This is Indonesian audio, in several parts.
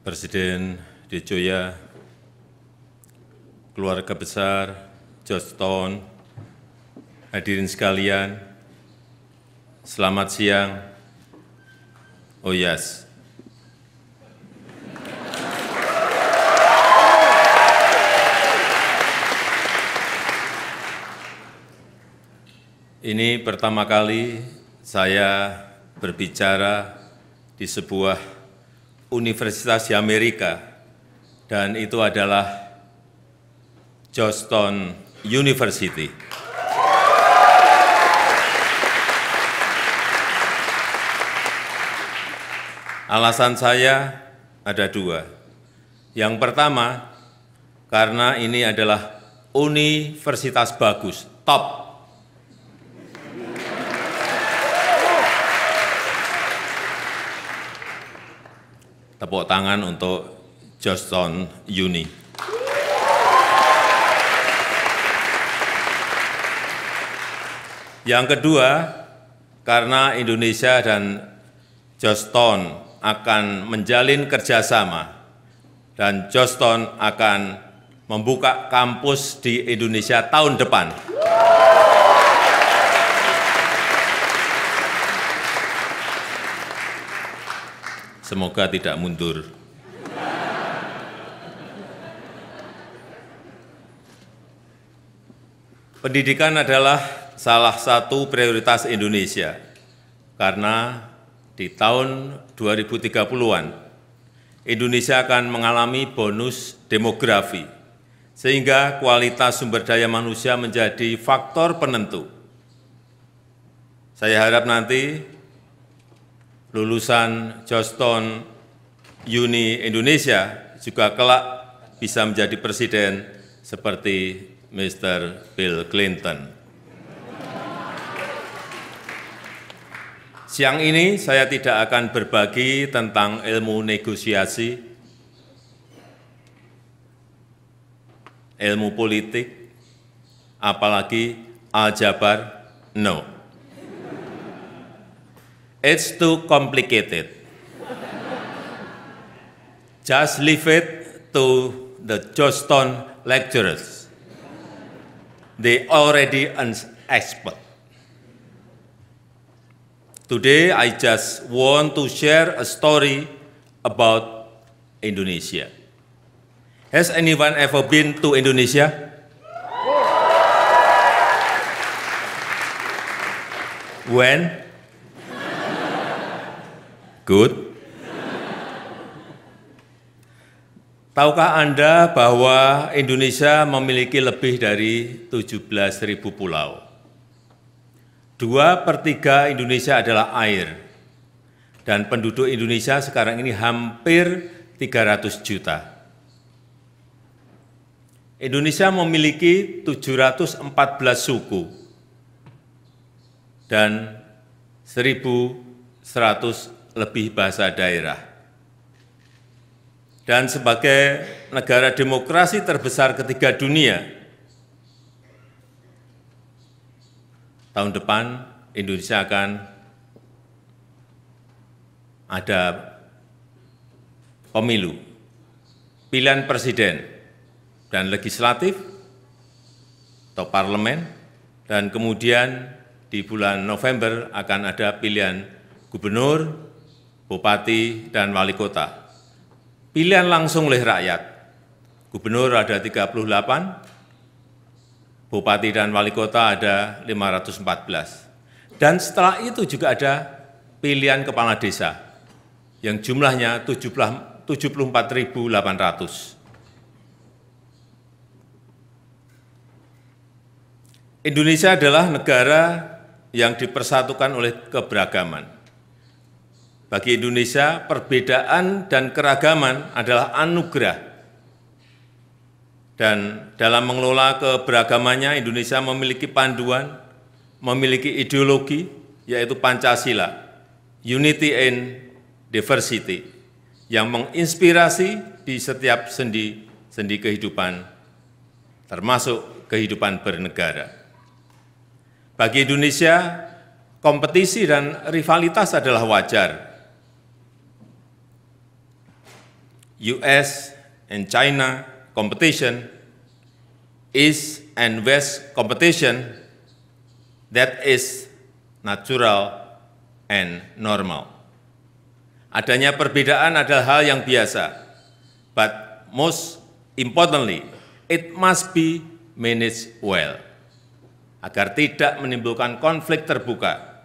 Presiden Dejoya, keluarga besar Georgetown, hadirin sekalian, selamat siang. Oh yes. Ini pertama kali saya berbicara di sebuah universitas di Amerika, dan itu adalah Georgetown University. Alasan saya ada dua. Yang pertama, karena ini adalah universitas bagus, top. Tepuk tangan untuk Georgetown Uni. Yang kedua, karena Indonesia dan Georgetown akan menjalin kerjasama dan Georgetown akan membuka kampus di Indonesia tahun depan. Semoga tidak mundur. Pendidikan adalah salah satu prioritas Indonesia, karena di tahun 2030-an, Indonesia akan mengalami bonus demografi, sehingga kualitas sumber daya manusia menjadi faktor penentu. Saya harap nanti lulusan Georgetown Uni Indonesia juga kelak bisa menjadi presiden seperti Mr. Bill Clinton. Siang ini saya tidak akan berbagi tentang ilmu negosiasi, ilmu politik, apalagi aljabar, no. It's too complicated. Just leave it to the Georgetown lecturers. They already an expert. Today, I just want to share a story about Indonesia. Has anyone ever been to Indonesia? When? Good. Tahukah Anda bahwa Indonesia memiliki lebih dari 17.000 pulau? 2/3 Indonesia adalah air, dan penduduk Indonesia sekarang ini hampir 300 juta. Indonesia memiliki 714 suku dan 1.100 lebih bahasa daerah. Dan sebagai negara demokrasi terbesar ketiga dunia, tahun depan Indonesia akan ada pemilu, pilihan presiden dan legislatif atau parlemen, dan kemudian di bulan November akan ada pilihan gubernur, bupati, dan wali kota. Pilihan langsung oleh rakyat. Gubernur ada 38, bupati dan wali kota ada 514. Dan setelah itu juga ada pilihan kepala desa yang jumlahnya 74.800. Indonesia adalah negara yang dipersatukan oleh keberagaman. Bagi Indonesia, perbedaan dan keragaman adalah anugerah. Dan dalam mengelola keberagamannya, Indonesia memiliki panduan, memiliki ideologi, yaitu Pancasila, Unity and Diversity, yang menginspirasi di setiap sendi-sendi kehidupan, termasuk kehidupan bernegara. Bagi Indonesia, kompetisi dan rivalitas adalah wajar. US and China competition, East and West competition that is natural and normal. Adanya perbedaan adalah hal yang biasa, but most importantly, it must be managed well, agar tidak menimbulkan konflik terbuka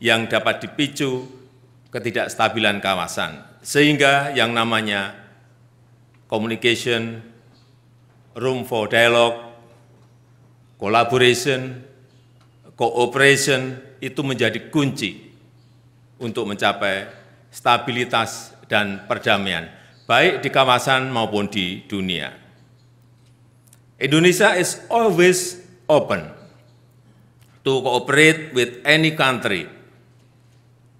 yang dapat dipicu ketidakstabilan kawasan, sehingga yang namanya communication, room for dialogue, collaboration, cooperation itu menjadi kunci untuk mencapai stabilitas dan perdamaian, baik di kawasan maupun di dunia. Indonesia is always open to cooperate with any country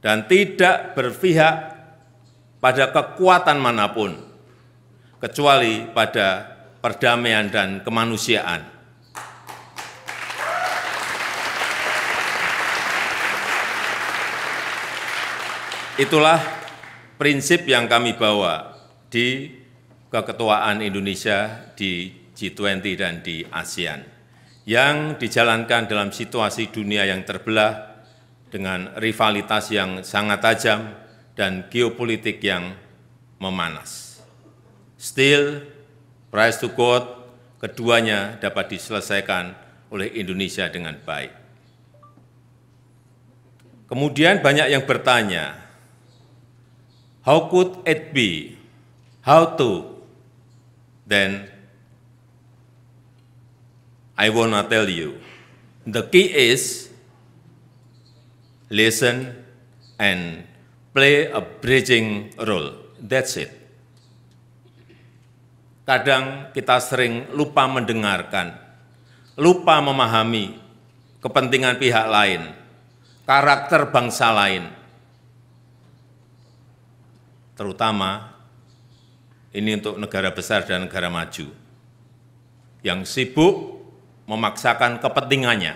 dan tidak berpihak pada kekuatan manapun, kecuali pada perdamaian dan kemanusiaan. Itulah prinsip yang kami bawa di keketuaan Indonesia di G20 dan di ASEAN, yang dijalankan dalam situasi dunia yang terbelah dengan rivalitas yang sangat tajam dan geopolitik yang memanas. Still, praise to God, keduanya dapat diselesaikan oleh Indonesia dengan baik. Kemudian banyak yang bertanya, how could it be? How to? Then I wanna tell you, the key is listen and play a bridging role. That's it. Kadang kita sering lupa mendengarkan, lupa memahami kepentingan pihak lain, karakter bangsa lain, terutama ini untuk negara besar dan negara maju, yang sibuk memaksakan kepentingannya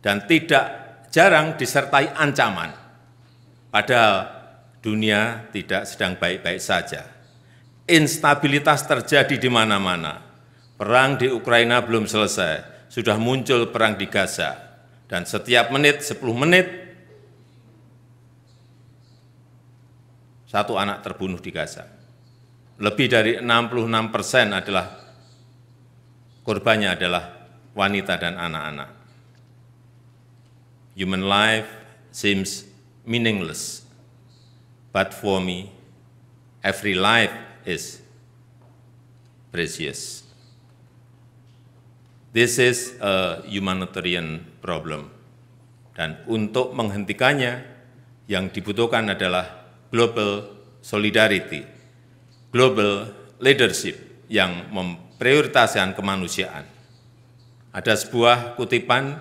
dan tidak jarang disertai ancaman, padahal dunia tidak sedang baik-baik saja. Instabilitas terjadi di mana-mana. Perang di Ukraina belum selesai, sudah muncul perang di Gaza, dan setiap menit, 10 menit, satu anak terbunuh di Gaza. Lebih dari 66% adalah korbannya adalah wanita dan anak-anak. Human life seems meaningless, but for me, every life is precious. This is a humanitarian problem. Dan untuk menghentikannya, yang dibutuhkan adalah global solidarity, global leadership yang memprioritaskan kemanusiaan. Ada sebuah kutipan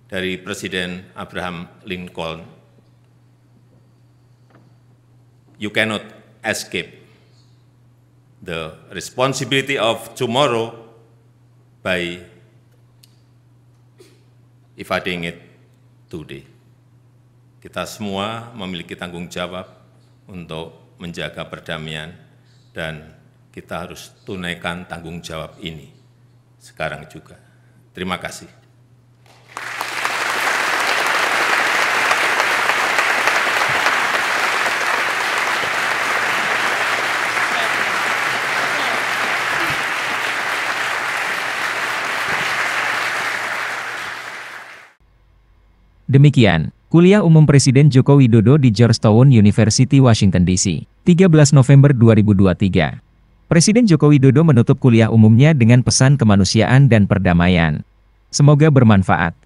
dari Presiden Abraham Lincoln, "You cannot escape the responsibility of tomorrow by evading it today." Kita semua memiliki tanggung jawab untuk menjaga perdamaian, dan kita harus tunaikan tanggung jawab ini sekarang juga. Terima kasih. Demikian, kuliah umum Presiden Joko Widodo di Georgetown University, Washington, D.C., 13 November 2023. Presiden Joko Widodo menutup kuliah umumnya dengan pesan kemanusiaan dan perdamaian. Semoga bermanfaat.